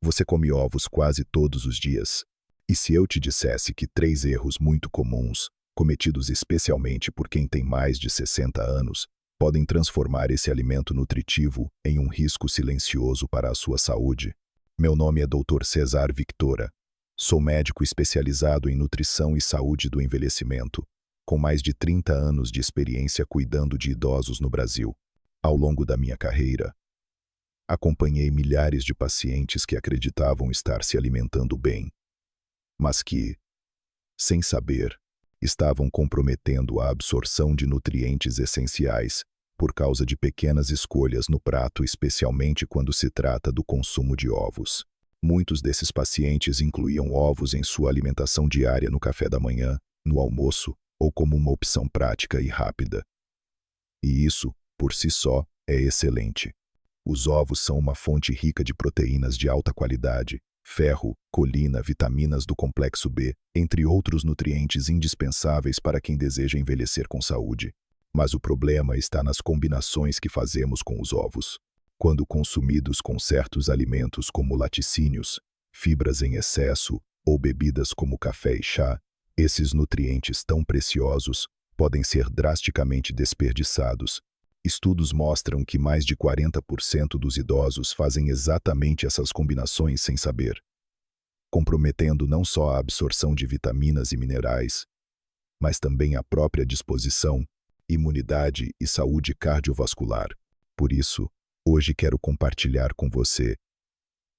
Você come ovos quase todos os dias? E se eu te dissesse que 3 erros muito comuns, cometidos especialmente por quem tem mais de 60 anos, podem transformar esse alimento nutritivo em um risco silencioso para a sua saúde? Meu nome é Dr. Cesar Victora. Sou médico especializado em nutrição e saúde do envelhecimento, com mais de 30 anos de experiência cuidando de idosos no Brasil. Ao longo da minha carreira, acompanhei milhares de pacientes que acreditavam estar se alimentando bem, mas que, sem saber, estavam comprometendo a absorção de nutrientes essenciais por causa de pequenas escolhas no prato, especialmente quando se trata do consumo de ovos. Muitos desses pacientes incluíam ovos em sua alimentação diária no café da manhã, no almoço ou como uma opção prática e rápida. E isso, por si só, é excelente. Os ovos são uma fonte rica de proteínas de alta qualidade, ferro, colina, vitaminas do complexo B, entre outros nutrientes indispensáveis para quem deseja envelhecer com saúde. Mas o problema está nas combinações que fazemos com os ovos. Quando consumidos com certos alimentos como laticínios, fibras em excesso ou bebidas como café e chá, esses nutrientes tão preciosos podem ser drasticamente desperdiçados. Estudos mostram que mais de 40% dos idosos fazem exatamente essas combinações sem saber, comprometendo não só a absorção de vitaminas e minerais, mas também a própria disposição, imunidade e saúde cardiovascular. Por isso, hoje quero compartilhar com você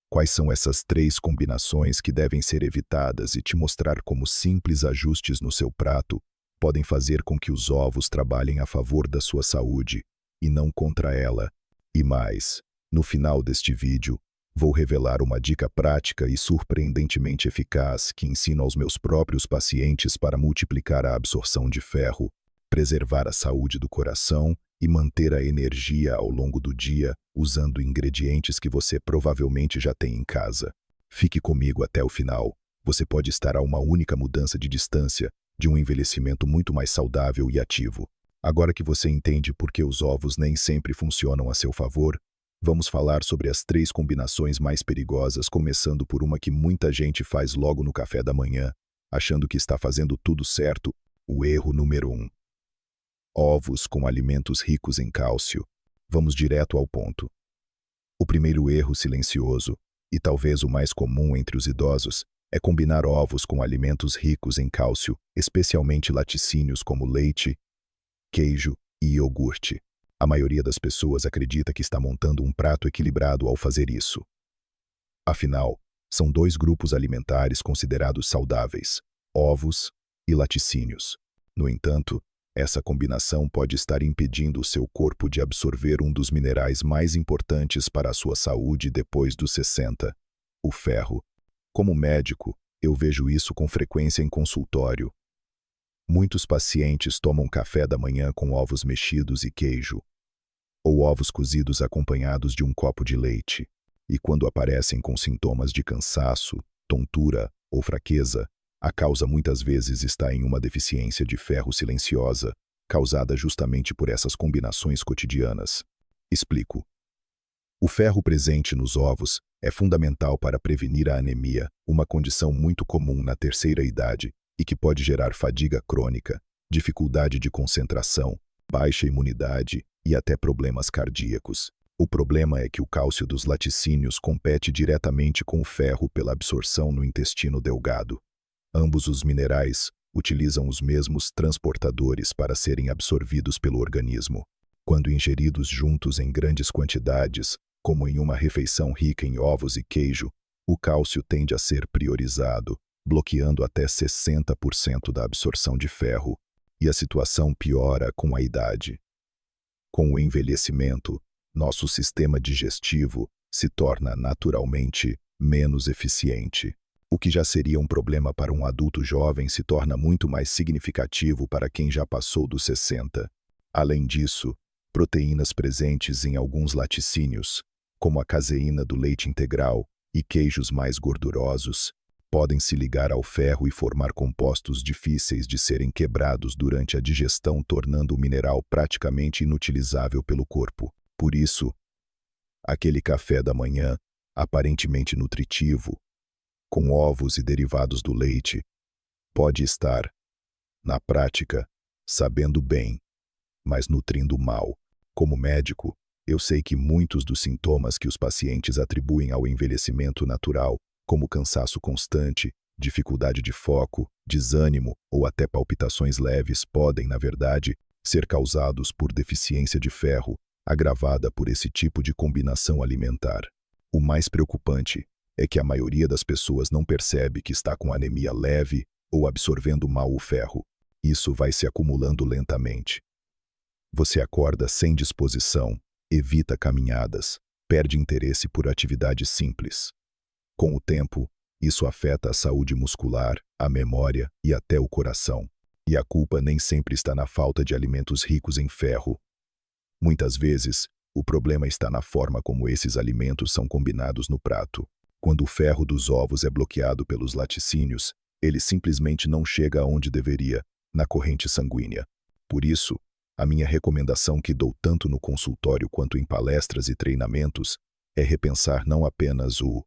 quais são essas 3 combinações que devem ser evitadas e te mostrar como simples ajustes no seu prato podem fazer com que os ovos trabalhem a favor da sua saúde e não contra ela. E mais, no final deste vídeo, vou revelar uma dica prática e surpreendentemente eficaz que ensino aos meus próprios pacientes para multiplicar a absorção de ferro, preservar a saúde do coração e manter a energia ao longo do dia usando ingredientes que você provavelmente já tem em casa. Fique comigo até o final. Você pode estar a uma única mudança de distância de um envelhecimento muito mais saudável e ativo. Agora que você entende por que os ovos nem sempre funcionam a seu favor, vamos falar sobre as 3 combinações mais perigosas, começando por uma que muita gente faz logo no café da manhã, achando que está fazendo tudo certo. O erro número 1. Ovos com alimentos ricos em cálcio. Vamos direto ao ponto. O primeiro erro silencioso, e talvez o mais comum entre os idosos, é combinar ovos com alimentos ricos em cálcio, especialmente laticínios como leite, queijo e iogurte. A maioria das pessoas acredita que está montando um prato equilibrado ao fazer isso. Afinal, são 2 grupos alimentares considerados saudáveis: ovos e laticínios. No entanto, essa combinação pode estar impedindo o seu corpo de absorver um dos minerais mais importantes para a sua saúde depois dos 60, o ferro. Como médico, eu vejo isso com frequência em consultório. Muitos pacientes tomam café da manhã com ovos mexidos e queijo, ou ovos cozidos acompanhados de um copo de leite, e quando aparecem com sintomas de cansaço, tontura ou fraqueza, a causa muitas vezes está em uma deficiência de ferro silenciosa, causada justamente por essas combinações cotidianas. Explico. O ferro presente nos ovos é fundamental para prevenir a anemia, uma condição muito comum na terceira idade e que pode gerar fadiga crônica, dificuldade de concentração, baixa imunidade e até problemas cardíacos. O problema é que o cálcio dos laticínios compete diretamente com o ferro pela absorção no intestino delgado. Ambos os minerais utilizam os mesmos transportadores para serem absorvidos pelo organismo. Quando ingeridos juntos em grandes quantidades, como em uma refeição rica em ovos e queijo, o cálcio tende a ser priorizado, bloqueando até 60% da absorção de ferro, e a situação piora com a idade. Com o envelhecimento, nosso sistema digestivo se torna naturalmente menos eficiente. O que já seria um problema para um adulto jovem se torna muito mais significativo para quem já passou dos 60. Além disso, proteínas presentes em alguns laticínios, como a caseína do leite integral e queijos mais gordurosos, podem se ligar ao ferro e formar compostos difíceis de serem quebrados durante a digestão, tornando o mineral praticamente inutilizável pelo corpo. Por isso, aquele café da manhã aparentemente nutritivo, com ovos e derivados do leite, pode estar, na prática, sabendo bem, mas nutrindo mal. Como médico, eu sei que muitos dos sintomas que os pacientes atribuem ao envelhecimento natural, como cansaço constante, dificuldade de foco, desânimo ou até palpitações leves, podem, na verdade, ser causados por deficiência de ferro, agravada por esse tipo de combinação alimentar. O mais preocupante é que a maioria das pessoas não percebe que está com anemia leve ou absorvendo mal o ferro. Isso vai se acumulando lentamente. Você acorda sem disposição, evita caminhadas, perde interesse por atividades simples. Com o tempo, isso afeta a saúde muscular, a memória e até o coração. E a culpa nem sempre está na falta de alimentos ricos em ferro. Muitas vezes, o problema está na forma como esses alimentos são combinados no prato. Quando o ferro dos ovos é bloqueado pelos laticínios, ele simplesmente não chega aonde deveria, na corrente sanguínea. Por isso, a minha recomendação que dou tanto no consultório quanto em palestras e treinamentos é repensar não apenas o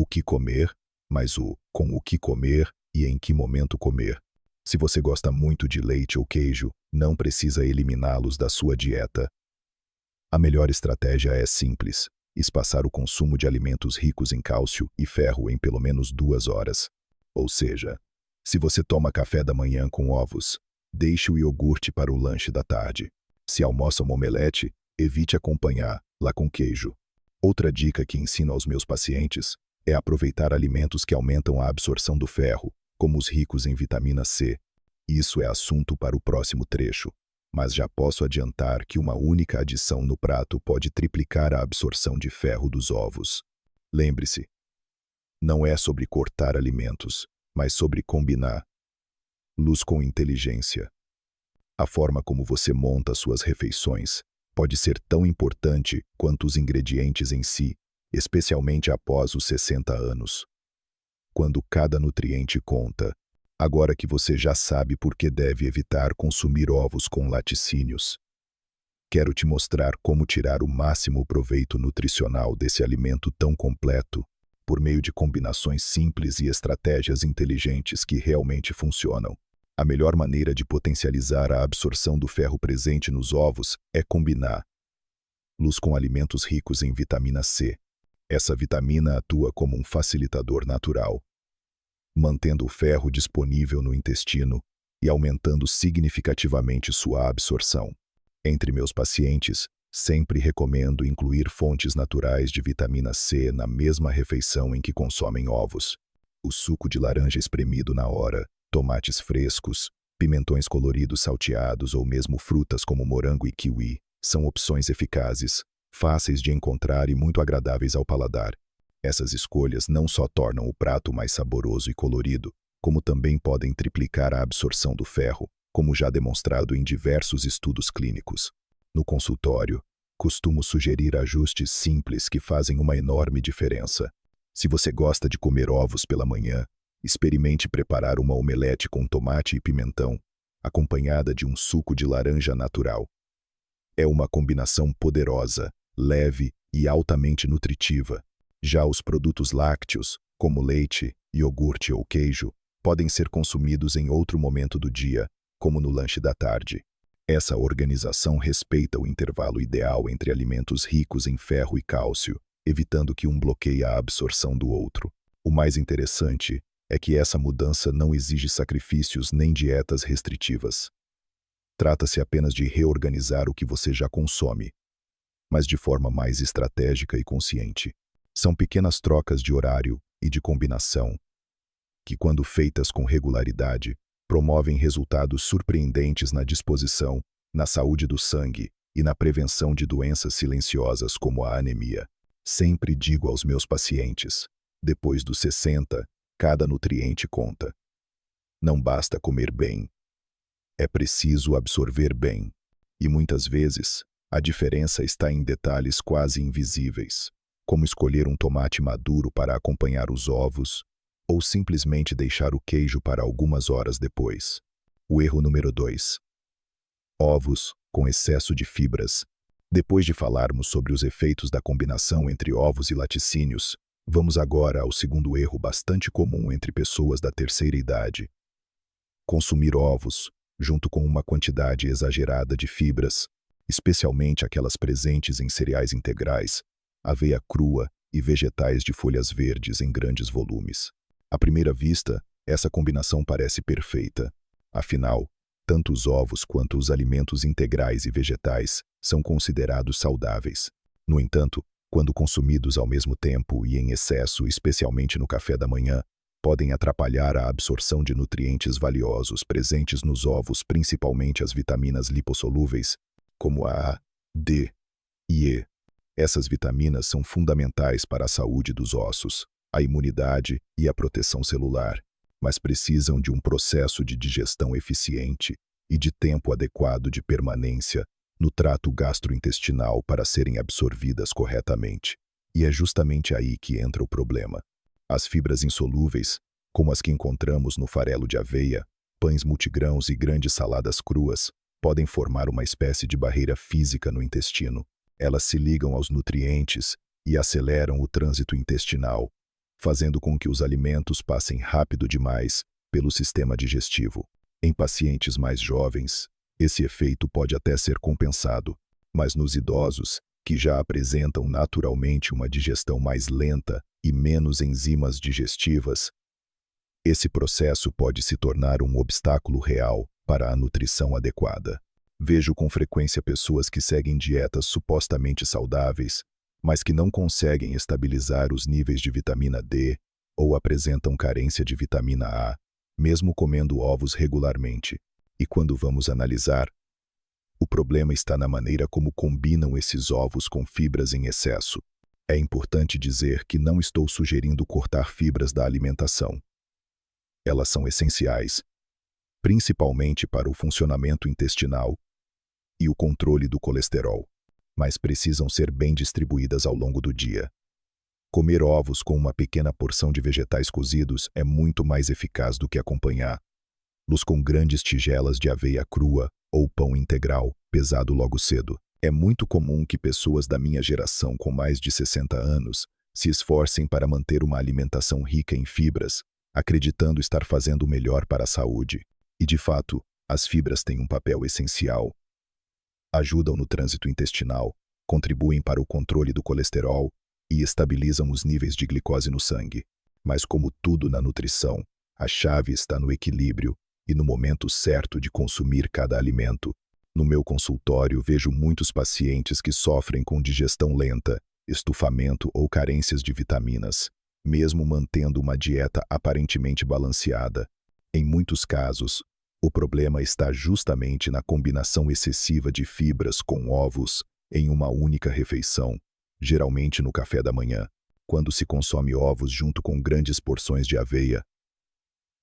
que comer, mas o com o que comer e em que momento comer. Se você gosta muito de leite ou queijo, não precisa eliminá-los da sua dieta. A melhor estratégia é simples: espaçar o consumo de alimentos ricos em cálcio e ferro em pelo menos 2 horas. Ou seja, se você toma café da manhã com ovos, deixe o iogurte para o lanche da tarde. Se almoça uma omelete, evite acompanhá-la com queijo. Outra dica que ensino aos meus pacientes é aproveitar alimentos que aumentam a absorção do ferro, como os ricos em vitamina C. Isso é assunto para o próximo trecho, mas já posso adiantar que uma única adição no prato pode triplicar a absorção de ferro dos ovos. Lembre-se, não é sobre cortar alimentos, mas sobre combiná-los com inteligência. A forma como você monta suas refeições pode ser tão importante quanto os ingredientes em si, especialmente após os 60 anos. Quando cada nutriente conta, agora que você já sabe por que deve evitar consumir ovos com laticínios, quero te mostrar como tirar o máximo proveito nutricional desse alimento tão completo, por meio de combinações simples e estratégias inteligentes que realmente funcionam. A melhor maneira de potencializar a absorção do ferro presente nos ovos é combiná-los com alimentos ricos em vitamina C. Essa vitamina atua como um facilitador natural, mantendo o ferro disponível no intestino e aumentando significativamente sua absorção. Entre meus pacientes, sempre recomendo incluir fontes naturais de vitamina C na mesma refeição em que consomem ovos. O suco de laranja espremido na hora, tomates frescos, pimentões coloridos salteados ou mesmo frutas como morango e kiwi são opções eficazes, fáceis de encontrar e muito agradáveis ao paladar. Essas escolhas não só tornam o prato mais saboroso e colorido, como também podem triplicar a absorção do ferro, como já demonstrado em diversos estudos clínicos. No consultório, costumo sugerir ajustes simples que fazem uma enorme diferença. Se você gosta de comer ovos pela manhã, experimente preparar uma omelete com tomate e pimentão, acompanhada de um suco de laranja natural. É uma combinação poderosa, leve e altamente nutritiva. Já os produtos lácteos, como leite, iogurte ou queijo, podem ser consumidos em outro momento do dia, como no lanche da tarde. Essa organização respeita o intervalo ideal entre alimentos ricos em ferro e cálcio, evitando que um bloqueie a absorção do outro. O mais interessante é que essa mudança não exige sacrifícios nem dietas restritivas. Trata-se apenas de reorganizar o que você já consome, mas de forma mais estratégica e consciente. São pequenas trocas de horário e de combinação, que, quando feitas com regularidade, promovem resultados surpreendentes na disposição, na saúde do sangue e na prevenção de doenças silenciosas como a anemia. Sempre digo aos meus pacientes, depois dos 60, cada nutriente conta. Não basta comer bem. É preciso absorver bem. E muitas vezes, a diferença está em detalhes quase invisíveis, como escolher um tomate maduro para acompanhar os ovos, ou simplesmente deixar o queijo para algumas horas depois. O erro número 2. Ovos com excesso de fibras. Depois de falarmos sobre os efeitos da combinação entre ovos e laticínios, Vamos agora ao segundo erro bastante comum entre pessoas da terceira idade: consumir ovos, junto com uma quantidade exagerada de fibras, especialmente aquelas presentes em cereais integrais, aveia crua e vegetais de folhas verdes em grandes volumes. À primeira vista, essa combinação parece perfeita. Afinal, tanto os ovos quanto os alimentos integrais e vegetais são considerados saudáveis. No entanto, quando consumidos ao mesmo tempo e em excesso, especialmente no café da manhã, podem atrapalhar a absorção de nutrientes valiosos presentes nos ovos, principalmente as vitaminas lipossolúveis, como a A, D e E. Essas vitaminas são fundamentais para a saúde dos ossos, a imunidade e a proteção celular, mas precisam de um processo de digestão eficiente e de tempo adequado de permanência no trato gastrointestinal para serem absorvidas corretamente. E é justamente aí que entra o problema. As fibras insolúveis, como as que encontramos no farelo de aveia, pães multigrãos e grandes saladas cruas, podem formar uma espécie de barreira física no intestino. Elas se ligam aos nutrientes e aceleram o trânsito intestinal, fazendo com que os alimentos passem rápido demais pelo sistema digestivo. Em pacientes mais jovens, esse efeito pode até ser compensado, mas nos idosos, que já apresentam naturalmente uma digestão mais lenta e menos enzimas digestivas, esse processo pode se tornar um obstáculo real para a nutrição adequada. Vejo com frequência pessoas que seguem dietas supostamente saudáveis, mas que não conseguem estabilizar os níveis de vitamina D ou apresentam carência de vitamina A, mesmo comendo ovos regularmente. E quando vamos analisar, o problema está na maneira como combinam esses ovos com fibras em excesso. É importante dizer que não estou sugerindo cortar fibras da alimentação. Elas são essenciais, principalmente para o funcionamento intestinal e o controle do colesterol, mas precisam ser bem distribuídas ao longo do dia. Comer ovos com uma pequena porção de vegetais cozidos é muito mais eficaz do que acompanhá-los com grandes tigelas de aveia crua ou pão integral, pesado logo cedo. É muito comum que pessoas da minha geração com mais de 60 anos se esforcem para manter uma alimentação rica em fibras, acreditando estar fazendo o melhor para a saúde. E, de fato, as fibras têm um papel essencial. Ajudam no trânsito intestinal, contribuem para o controle do colesterol e estabilizam os níveis de glicose no sangue. Mas, como tudo na nutrição, a chave está no equilíbrio e no momento certo de consumir cada alimento. No meu consultório, vejo muitos pacientes que sofrem com digestão lenta, estufamento ou carências de vitaminas, mesmo mantendo uma dieta aparentemente balanceada. Em muitos casos, o problema está justamente na combinação excessiva de fibras com ovos em uma única refeição, geralmente no café da manhã, quando se consome ovos junto com grandes porções de aveia,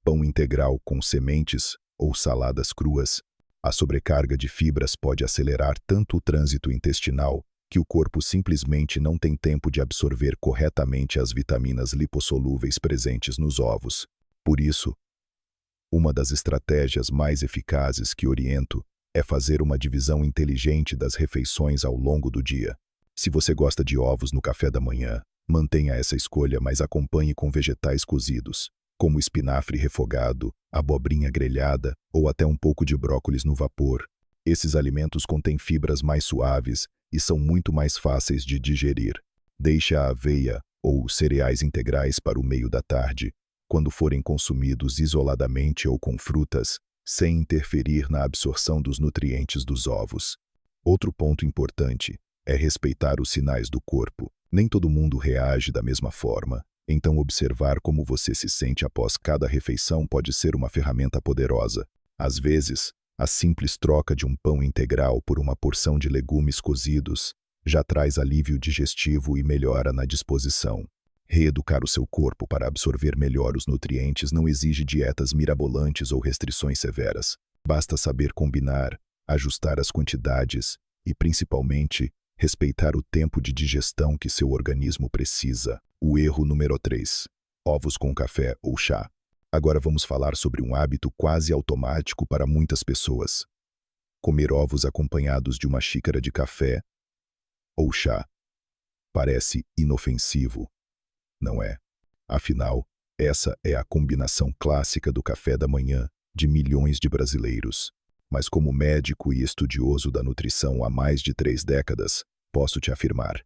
pão integral com sementes ou saladas cruas. A sobrecarga de fibras pode acelerar tanto o trânsito intestinal que o corpo simplesmente não tem tempo de absorver corretamente as vitaminas lipossolúveis presentes nos ovos. Por isso, uma das estratégias mais eficazes que oriento é fazer uma divisão inteligente das refeições ao longo do dia. Se você gosta de ovos no café da manhã, mantenha essa escolha, mas acompanhe com vegetais cozidos, como espinafre refogado, abobrinha grelhada ou até um pouco de brócolis no vapor. Esses alimentos contêm fibras mais suaves e são muito mais fáceis de digerir. Deixe a aveia ou os cereais integrais para o meio da tarde, quando forem consumidos isoladamente ou com frutas, sem interferir na absorção dos nutrientes dos ovos. Outro ponto importante é respeitar os sinais do corpo. Nem todo mundo reage da mesma forma, então observar como você se sente após cada refeição pode ser uma ferramenta poderosa. Às vezes, a simples troca de um pão integral por uma porção de legumes cozidos já traz alívio digestivo e melhora na disposição. Reeducar o seu corpo para absorver melhor os nutrientes não exige dietas mirabolantes ou restrições severas. Basta saber combinar, ajustar as quantidades e, principalmente, respeitar o tempo de digestão que seu organismo precisa. O erro número 3. Ovos com café ou chá. Agora vamos falar sobre um hábito quase automático para muitas pessoas: comer ovos acompanhados de uma xícara de café ou chá. Parece inofensivo, não é? Afinal, essa é a combinação clássica do café da manhã de milhões de brasileiros. Mas como médico e estudioso da nutrição há mais de 3 décadas, posso te afirmar: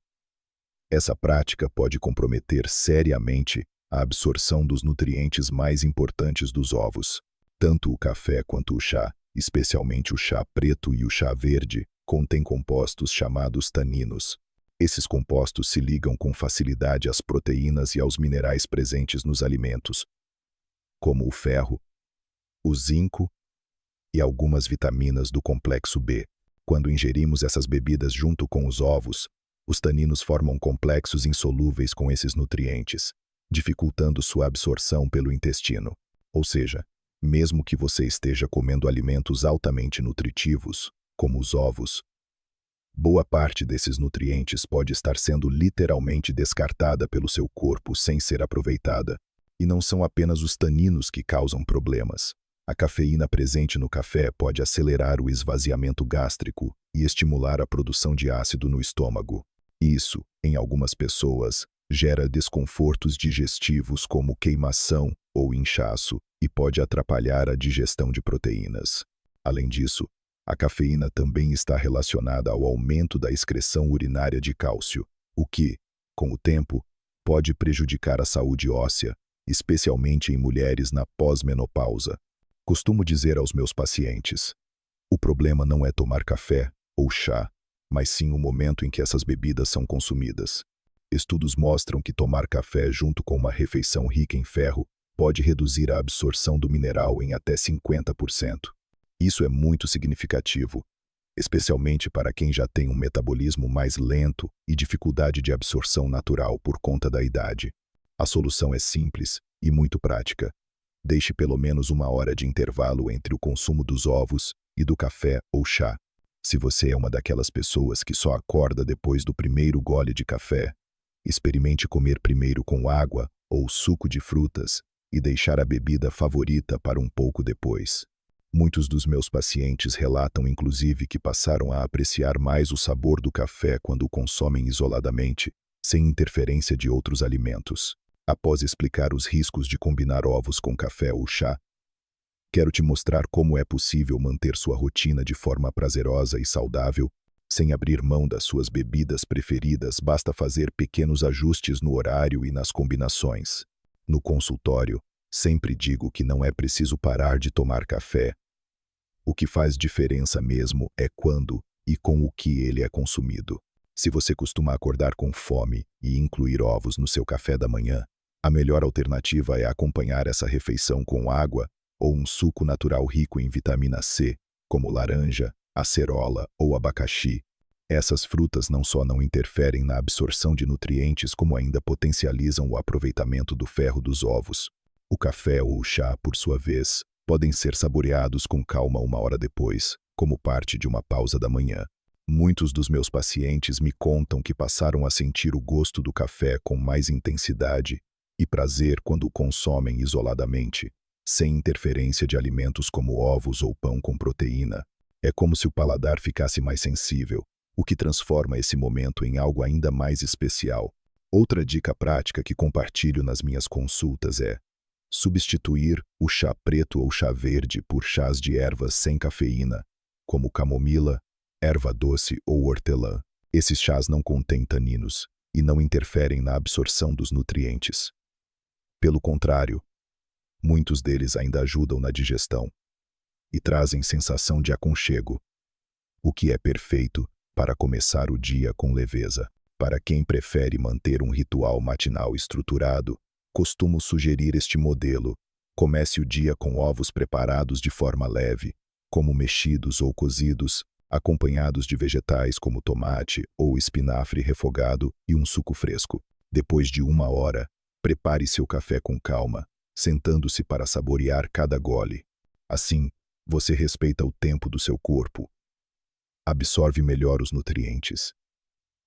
essa prática pode comprometer seriamente a absorção dos nutrientes mais importantes dos ovos. Tanto o café quanto o chá, especialmente o chá preto e o chá verde, contêm compostos chamados taninos. Esses compostos se ligam com facilidade às proteínas e aos minerais presentes nos alimentos, como o ferro, o zinco e algumas vitaminas do complexo B. Quando ingerimos essas bebidas junto com os ovos, os taninos formam complexos insolúveis com esses nutrientes, dificultando sua absorção pelo intestino. Ou seja, mesmo que você esteja comendo alimentos altamente nutritivos, como os ovos, boa parte desses nutrientes pode estar sendo literalmente descartada pelo seu corpo sem ser aproveitada. E não são apenas os taninos que causam problemas. A cafeína presente no café pode acelerar o esvaziamento gástrico e estimular a produção de ácido no estômago. Isso, em algumas pessoas, gera desconfortos digestivos como queimação ou inchaço e pode atrapalhar a digestão de proteínas. Além disso, a cafeína também está relacionada ao aumento da excreção urinária de cálcio, o que, com o tempo, pode prejudicar a saúde óssea, especialmente em mulheres na pós-menopausa. Costumo dizer aos meus pacientes: o problema não é tomar café ou chá, mas sim o momento em que essas bebidas são consumidas. Estudos mostram que tomar café junto com uma refeição rica em ferro pode reduzir a absorção do mineral em até 50%. Isso é muito significativo, especialmente para quem já tem um metabolismo mais lento e dificuldade de absorção natural por conta da idade. A solução é simples e muito prática. Deixe pelo menos 1 hora de intervalo entre o consumo dos ovos e do café ou chá. Se você é uma daquelas pessoas que só acorda depois do primeiro gole de café, experimente comer primeiro com água ou suco de frutas e deixar a bebida favorita para um pouco depois. Muitos dos meus pacientes relatam inclusive que passaram a apreciar mais o sabor do café quando o consomem isoladamente, sem interferência de outros alimentos. Após explicar os riscos de combinar ovos com café ou chá, quero te mostrar como é possível manter sua rotina de forma prazerosa e saudável, sem abrir mão das suas bebidas preferidas. Basta fazer pequenos ajustes no horário e nas combinações. No consultório, sempre digo que não é preciso parar de tomar café. O que faz diferença mesmo é quando e com o que ele é consumido. Se você costuma acordar com fome e incluir ovos no seu café da manhã, a melhor alternativa é acompanhar essa refeição com água ou um suco natural rico em vitamina C, como laranja, acerola ou abacaxi. Essas frutas não só não interferem na absorção de nutrientes, como ainda potencializam o aproveitamento do ferro dos ovos. O café ou o chá, por sua vez, podem ser saboreados com calma 1 hora depois, como parte de uma pausa da manhã. Muitos dos meus pacientes me contam que passaram a sentir o gosto do café com mais intensidade e prazer quando o consomem isoladamente, sem interferência de alimentos como ovos ou pão com proteína. É como se o paladar ficasse mais sensível, o que transforma esse momento em algo ainda mais especial. Outra dica prática que compartilho nas minhas consultas é substituir o chá preto ou chá verde por chás de ervas sem cafeína, como camomila, erva doce ou hortelã. Esses chás não contêm taninos e não interferem na absorção dos nutrientes. Pelo contrário, muitos deles ainda ajudam na digestão e trazem sensação de aconchego, o que é perfeito para começar o dia com leveza. Para quem prefere manter um ritual matinal estruturado, costumo sugerir este modelo. Comece o dia com ovos preparados de forma leve, como mexidos ou cozidos, acompanhados de vegetais como tomate ou espinafre refogado e um suco fresco. Depois de 1 hora, prepare seu café com calma, sentando-se para saborear cada gole. Assim, você respeita o tempo do seu corpo, absorve melhor os nutrientes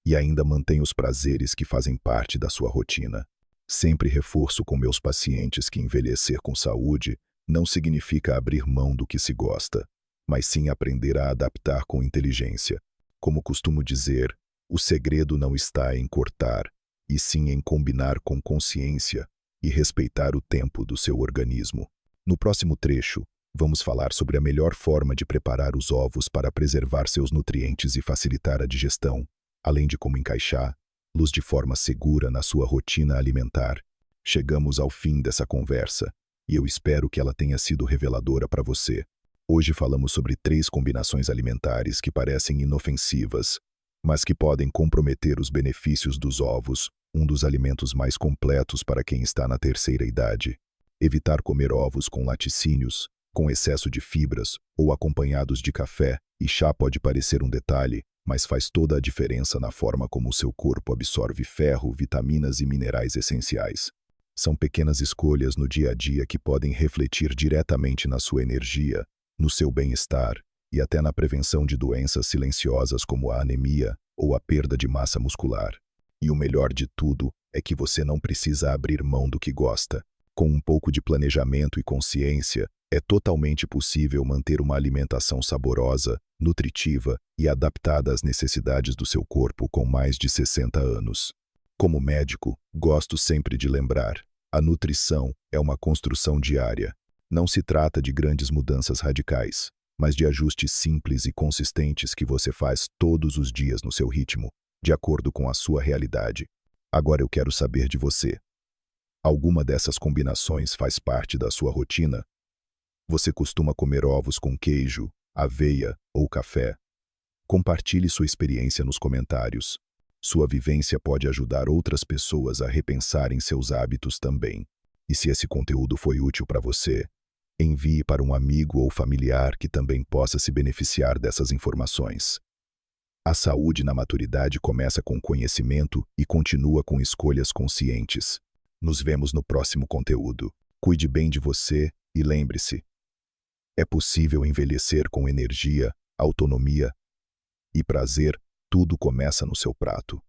e ainda mantém os prazeres que fazem parte da sua rotina. Sempre reforço com meus pacientes que envelhecer com saúde não significa abrir mão do que se gosta, mas sim aprender a adaptar com inteligência. Como costumo dizer, o segredo não está em cortar, e sim em combinar com consciência e respeitar o tempo do seu organismo. No próximo trecho, vamos falar sobre a melhor forma de preparar os ovos para preservar seus nutrientes e facilitar a digestão, além de como encaixá-los de forma segura na sua rotina alimentar. Chegamos ao fim dessa conversa, e eu espero que ela tenha sido reveladora para você. Hoje falamos sobre 3 combinações alimentares que parecem inofensivas, mas que podem comprometer os benefícios dos ovos, um dos alimentos mais completos para quem está na terceira idade. Evitar comer ovos com laticínios, com excesso de fibras ou acompanhados de café e chá pode parecer um detalhe, mas faz toda a diferença na forma como o seu corpo absorve ferro, vitaminas e minerais essenciais. São pequenas escolhas no dia a dia que podem refletir diretamente na sua energia, no seu bem-estar e até na prevenção de doenças silenciosas como a anemia ou a perda de massa muscular. E o melhor de tudo é que você não precisa abrir mão do que gosta. Com um pouco de planejamento e consciência, é totalmente possível manter uma alimentação saborosa, nutritiva e adaptada às necessidades do seu corpo com mais de 60 anos. Como médico, gosto sempre de lembrar: a nutrição é uma construção diária. Não se trata de grandes mudanças radicais, mas de ajustes simples e consistentes que você faz todos os dias no seu ritmo, de acordo com a sua realidade. Agora eu quero saber de você. Alguma dessas combinações faz parte da sua rotina? Você costuma comer ovos com queijo, aveia ou café? Compartilhe sua experiência nos comentários. Sua vivência pode ajudar outras pessoas a repensarem seus hábitos também. E se esse conteúdo foi útil para você, envie para um amigo ou familiar que também possa se beneficiar dessas informações. A saúde na maturidade começa com conhecimento e continua com escolhas conscientes. Nos vemos no próximo conteúdo. Cuide bem de você e lembre-se: é possível envelhecer com energia, autonomia e prazer. Tudo começa no seu prato.